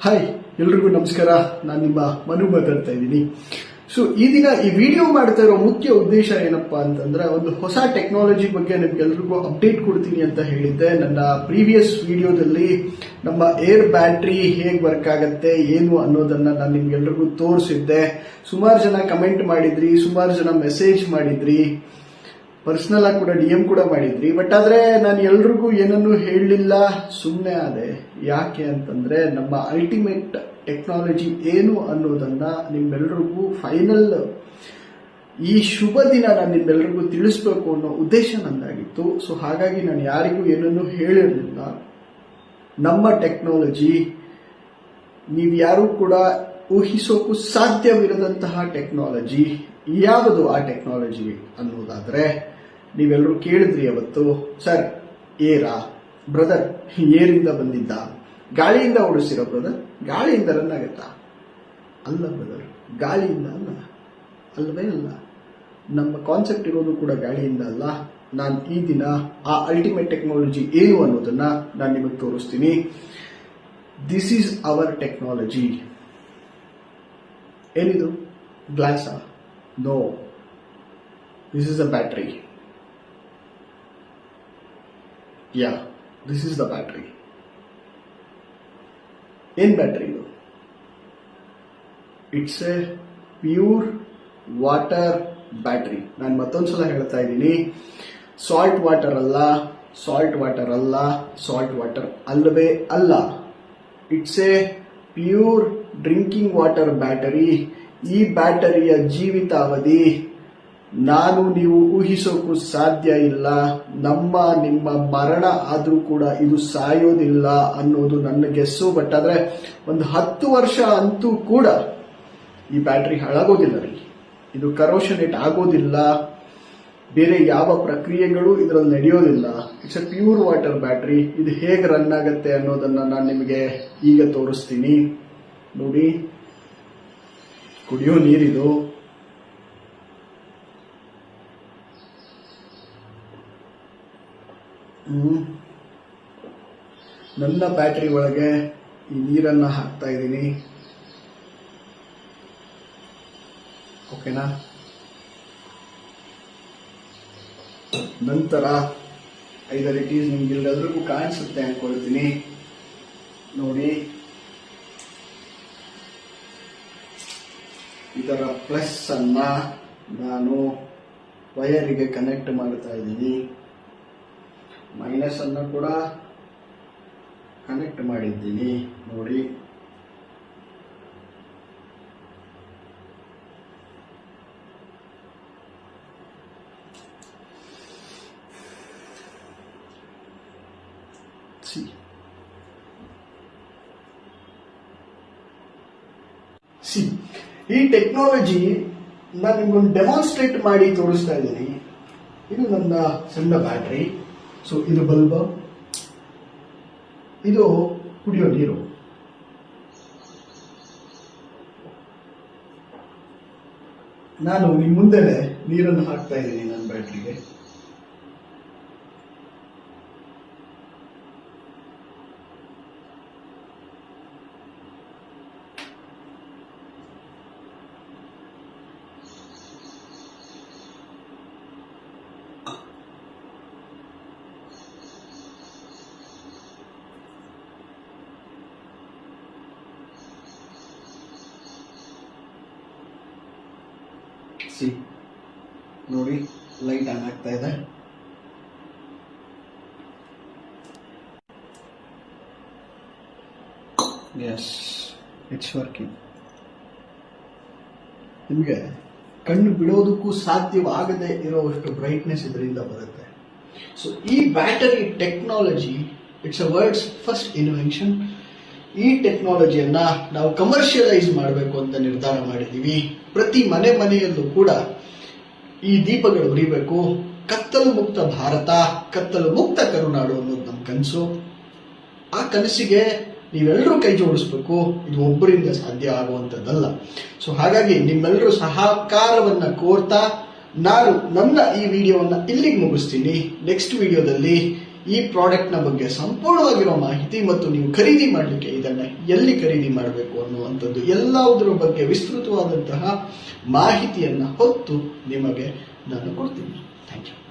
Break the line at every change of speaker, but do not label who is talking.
Hi, ಎಲ್ರಿಗೂ ನಮಸ್ಕಾರ. ನಾನು ನಿಮ್ಮ ಮನು ಮಾತಾಡ್ತಾ ಇದ್ದೀನಿ. ಸೊ ಈ ದಿನ ಈ ವಿಡಿಯೋ ಮಾಡ್ತಾ ಇರೋ ಮುಖ್ಯ ಉದ್ದೇಶ ಏನಪ್ಪಾ ಅಂತಂದ್ರೆ, ಒಂದು ಹೊಸ ಟೆಕ್ನಾಲಜಿ ಬಗ್ಗೆ ನಿಮ್ಗೆಲ್ರಿಗೂ ಅಪ್ಡೇಟ್ ಕೊಡ್ತೀನಿ ಅಂತ ಹೇಳಿದ್ದೆ. ನನ್ನ ಪ್ರೀವಿಯಸ್ ವಿಡಿಯೋದಲ್ಲಿ ನಮ್ಮ ಏರ್ ಬ್ಯಾಟ್ರಿ ಹೇಗೆ ವರ್ಕ್ ಆಗತ್ತೆ ಏನು ಅನ್ನೋದನ್ನ ನಾನು ನಿಮ್ಗೆಲ್ರಿಗೂ ತೋರಿಸಿದ್ದೆ. ಸುಮಾರು ಜನ ಕಮೆಂಟ್ ಮಾಡಿದ್ರಿ, ಸುಮಾರು ಜನ ಮೆಸೇಜ್ ಮಾಡಿದ್ರಿ, ಪರ್ಸನಲ್ ಆಗಿ ಕೂಡ DM ಕೂಡ ಮಾಡಿದ್ರಿ. ಬಟ್ ಆದ್ರೆ ನಾನು ಎಲ್ರಿಗೂ ಏನನ್ನೂ ಹೇಳಲಿಲ್ಲ, ಸುಮ್ಮನೆ ಆದೆ. ಯಾಕೆ ಅಂತಂದ್ರೆ, ನಮ್ಮ ಅಲ್ಟಿಮೇಟ್ ಟೆಕ್ನಾಲಜಿ ಏನು ಅನ್ನೋದನ್ನ ನಿಮ್ಮೆಲ್ರಿಗೂ ಫೈನಲ್ ಈ ಶುಭ ದಿನ ನಾನು ನಿಮ್ಮೆಲ್ರಿಗೂ ತಿಳಿಸ್ಬೇಕು ಅನ್ನೋ ಉದ್ದೇಶ ನಂದಾಗಿತ್ತು. ಸೊ ಹಾಗಾಗಿ ನಾನು ಯಾರಿಗೂ ಏನನ್ನೂ ಹೇಳಿರಲಿಲ್ಲ. ನಮ್ಮ ಟೆಕ್ನಾಲಜಿ ನೀವ್ಯಾರೂ ಕೂಡ ಊಹಿಸೋಕು ಸಾಧ್ಯವಿರದಂತಹ ಟೆಕ್ನಾಲಜಿ. ಯಾವುದು ಆ ಟೆಕ್ನಾಲಜಿ ಅನ್ನೋದಾದ್ರೆ, ನೀವೆಲ್ಲರೂ ಕೇಳಿದ್ರಿ ಅವತ್ತು, ಸರ್ ಏರಾ ಬ್ರದರ್, ಏರಿಂದ ಬಂದಿದ್ದ, ಗಾಳಿಯಿಂದ ಓಡಿಸಿರೋ ಬ್ರದರ್, ಗಾಳಿಯಿಂದ ರನ್ ಆಗತ್ತಾ? ಅಲ್ಲ ಬ್ರದರ್, ಗಾಳಿಯಿಂದ ಅಲ್ಲ, ಅಲ್ಲವೇ ಅಲ್ಲ. ನಮ್ಮ ಕಾನ್ಸೆಪ್ಟ್ ಇರೋದು ಕೂಡ ಗಾಳಿಯಿಂದ ಅಲ್ಲ. ನಾನು ಈ ದಿನ ಆ ಅಲ್ಟಿಮೇಟ್ ಟೆಕ್ನಾಲಜಿ ಏನು ಅನ್ನೋದನ್ನ ನಾನು ನಿಮಗೆ ತೋರಿಸ್ತೀನಿ. This is our technology. ಏನಿದು? ಗ್ಲಾಸಾ? No, this is a battery. Yeah, this is the battery. ಏನ್ ಬ್ಯಾಟ್ರಿ ಇದು? It's a pure water battery. ನಾನು ಮತ್ತೊಂದ್ಸಲ ಹೇಳ್ತಾ ಇದ್ದೀನಿ, ಸಾಲ್ಟ್ ವಾಟರ್ ಅಲ್ಲ, ಸಾಲ್ಟ್ ವಾಟರ್ ಅಲ್ಲ, ಸಾಲ್ಟ್ ವಾಟರ್ ಅಲ್ಲವೇ ಅಲ್ಲ. It's a pure drinking water battery. ಈ ಬ್ಯಾಟರಿಯ ಜೀವಿತಾವಧಿ ನಾನು ನೀವು ಊಹಿಸೋಕು ಸಾಧ್ಯ ಇಲ್ಲ. ನಿಮ್ಮ ಮರಣ ಆದ್ರೂ ಕೂಡ ಇದು ಸಾಯೋದಿಲ್ಲ ಅನ್ನೋದು ನನ್ನ ಗೆಸ್ಸು. ಬಟ್ ಆದ್ರೆ ಒಂದು 10 ವರ್ಷ ಅಂತೂ ಕೂಡ ಈ ಬ್ಯಾಟರಿ ಹಾಳಾಗೋದಿಲ್ಲ ರೀ. ಇದು ಕರೋಷನೇಟ್ ಆಗೋದಿಲ್ಲ, ಬೇರೆ ಯಾವ ಪ್ರಕ್ರಿಯೆಗಳು ಇದರಲ್ಲಿ ನಡೆಯೋದಿಲ್ಲ. It's a pure water battery. ಇದು ಹೇಗೆ ರನ್ ಆಗತ್ತೆ ಅನ್ನೋದನ್ನ ನಾನು ನಿಮಗೆ ಈಗ ತೋರಿಸ್ತೀನಿ. ನೋಡಿ, ಕುಡಿಯೋ ನೀರಿದು. ನನ್ನ ಬ್ಯಾಟರಿ ಒಳಗೆ ಈ ನೀರನ್ನ ಹಾಕ್ತಾ ಇದ್ದೀನಿ. ಓಕೆನಾ? ನಂತರ ಐದರ್ ಇಟ್ ಈಸ್ ನಿಮ್ಗೆಲ್ಲರಿಗೂ ಕಾಣಿಸುತ್ತೆ ಅನ್ಕೊಳ್ತೀನಿ. ನೋಡಿ, ಇದರ ಪ್ಲಸ್ ಅನ್ನ ನಾನು ವೈರಿಗೆ ಕನೆಕ್ಟ್ ಮಾಡ್ತಾ ಇದ್ದೀನಿ, ಮೈನಸ್ ಅನ್ನು ಕೂಡ ಕನೆಕ್ಟ್ ಮಾಡಿದ್ದೀನಿ. ನೋಡಿ, ಸಿ ಈ ಟೆಕ್ನಾಲಜಿ ನಾನು ನಿಮ್ಗೊಂದು ಡೆಮಾನ್ಸ್ಟ್ರೇಟ್ ಮಾಡಿ ತೋರಿಸ್ತಾ ಇದ್ದೀನಿ. ಇದು ನನ್ನ ಸಣ್ಣ ಬ್ಯಾಟ್ರಿ. ಸೊ ಇದು ಬಲ್ಬ್, ಇದು ಕುಡಿಯೋ ನೀರು. ನಾನು ನಿಮ್ಮ ಮುಂದೆನೆ ನೀರನ್ನು ಹಾಕ್ತಾ ಇದ್ದೀನಿ ನನ್ನ ಬ್ಯಾಟ್ರಿಗೆ. ನೋಡಿ, ಲೈಟ್ ಆನ್ ಆಗ್ತಾ ಇದೆ. Yes, it's working. ನಿಮಗೆ ಕಣ್ಣು ಬಿಡೋದಕ್ಕೂ ಸಾಧ್ಯವಾಗದೆ ಇರೋವಷ್ಟು ಬ್ರೈಟ್ನೆಸ್ ಇದರಿಂದ ಬರುತ್ತೆ. ಸೊ ಈ battery technology it's a world's first invention. ಈ ಟೆಕ್ನಾಲಜಿಯನ್ನ ನಾವು ಕಮರ್ಷಿಯಲೈಸ್ ಮಾಡಬೇಕು ಅಂತ ನಿರ್ಧಾರ ಮಾಡಿದ್ದೀವಿ. ಪ್ರತಿ ಮನೆಯಲ್ಲೂ ಕೂಡ ಈ ದೀಪಗಳು ಉರಿಬೇಕು. ಕತ್ತಲು ಮುಕ್ತ ಭಾರತ, ಕತ್ತಲು ಮುಕ್ತ ಕರುನಾಡು ಅನ್ನೋದು ನಮ್ಮ ಕನಸು. ಆ ಕನಸಿಗೆ ನೀವೆಲ್ಲರೂ ಕೈ ಜೋಡಿಸ್ಬೇಕು. ಇದು ಒಬ್ಬರಿಂದ ಸಾಧ್ಯ ಆಗುವಂಥದ್ದಲ್ಲ. ಸೊ ಹಾಗಾಗಿ ನಿಮ್ಮೆಲ್ಲರೂ ಸಹಕಾರವನ್ನ ಕೋರ್ತಾ ನಾನು ನನ್ನ ಈ ವಿಡಿಯೋವನ್ನ ಇಲ್ಲಿಗೆ ಮುಗಿಸ್ತೀನಿ. ನೆಕ್ಸ್ಟ್ ವಿಡಿಯೋದಲ್ಲಿ ಈ ಪ್ರಾಡಕ್ಟ್ ನ ಬಗ್ಗೆ ಸಂಪೂರ್ಣವಾಗಿರೋ ಮಾಹಿತಿ ಮತ್ತು ನೀವು ಖರೀದಿ ಮಾಡಲಿಕ್ಕೆ ಇದನ್ನ ಎಲ್ಲಿ ಖರೀದಿ ಮಾಡಬೇಕು ಅನ್ನುವಂಥದ್ದು ಎಲ್ಲದರ ಬಗ್ಗೆ ವಿಸ್ತೃತವಾದಂತಹ ಮಾಹಿತಿಯನ್ನ ಹೊತ್ತು ನಿಮಗೆ ನಾನು ಕೊಡ್ತೀನಿ. Thank you.